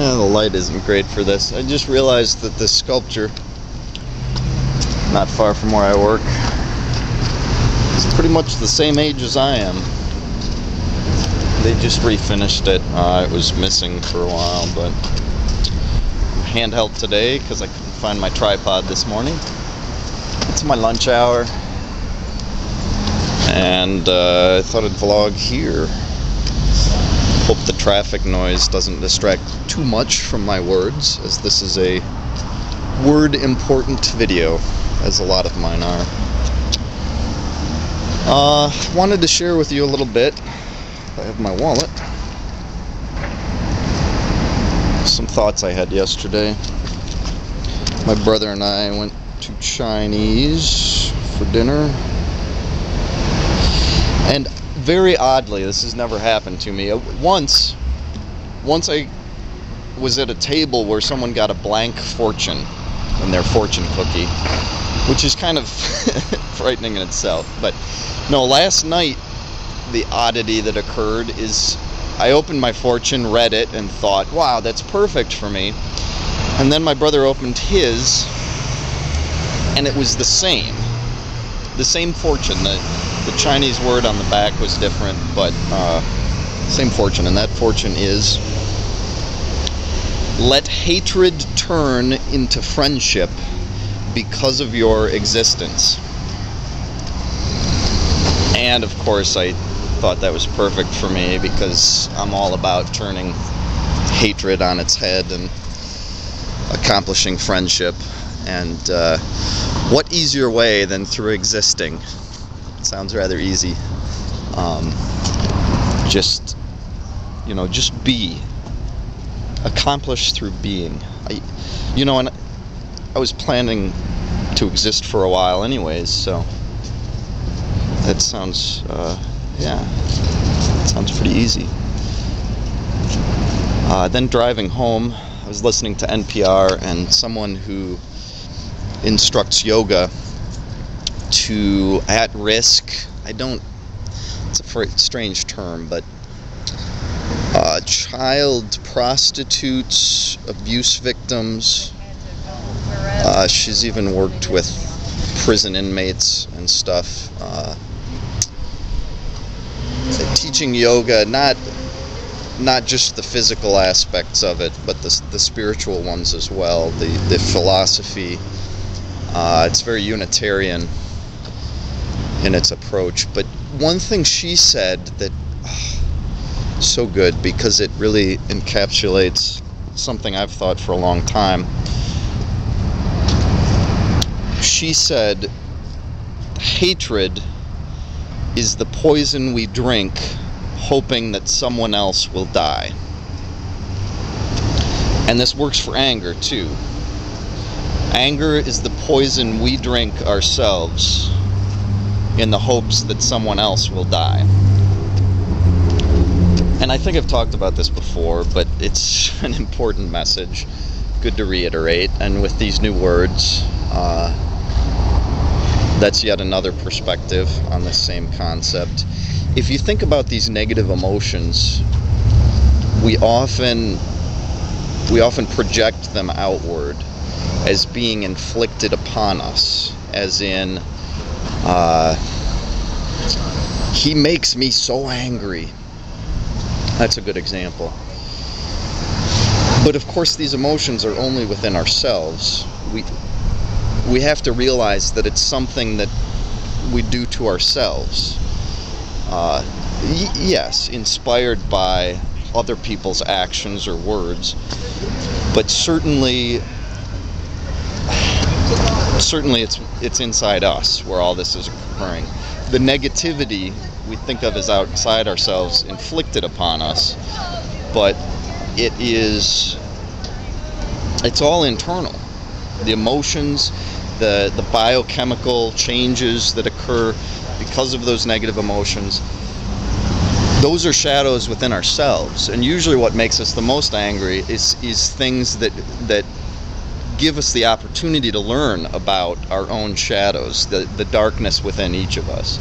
The light isn't great for this. I just realized that this sculpture, not far from where I work, is pretty much the same age as I am. They just refinished it. It was missing for a while, but handheld today because I couldn't find my tripod this morning. It's my lunch hour, and I thought I'd vlog here. Hope the traffic noise doesn't distract too much from my words, as this is a word important video, as a lot of mine are. Wanted to share with you a little bit. I have my wallet. Some thoughts I had yesterday. My brother and I went to Chinese for dinner, and very oddly, this has never happened to me. Once I was at a table where someone got a blank fortune in their fortune cookie, which is kind of frightening in itself. But no, last night the oddity that occurred is I opened my fortune, read it, and thought, wow, that's perfect for me. And then my brother opened his, and it was the same fortune. The Chinese word on the back was different, but same fortune, and that fortune is: let hatred turn into friendship because of your existence. And of course I thought that was perfect for me, because I'm all about turning hatred on its head and accomplishing friendship. And what easier way than through existing? It sounds rather easy. Just be. Accomplish through being. And I was planning to exist for a while anyways, so that sounds, sounds pretty easy. Then driving home, I was listening to NPR, and someone who instructs yoga to at-risk, it's a strange term, but child prostitutes, abuse victims. She's even worked with prison inmates and stuff. Teaching yoga, not just the physical aspects of it, but the spiritual ones as well, the philosophy. It's very Unitarian in its approach. But one thing she said that so good, because it really encapsulates something I've thought for a long time. She said, hatred is the poison we drink hoping that someone else will die. And this works for anger too. Anger is the poison we drink ourselves in the hopes that someone else will die. And I think I've talked about this before, but it's an important message, good to reiterate. And with these new words, that's yet another perspective on the same concept. If you think about these negative emotions, we often project them outward as being inflicted upon us, as in, he makes me so angry. That's a good example. But of course, these emotions are only within ourselves. We have to realize that it's something that we do to ourselves. Yes, inspired by other people's actions or words, but certainly it's inside us where all this is occurring. The negativity we think of as outside ourselves, inflicted upon us, but it's all internal. The emotions, the biochemical changes that occur because of those negative emotions, those are shadows within ourselves. And usually what makes us the most angry is things that give us the opportunity to learn about our own shadows, the darkness within each of us.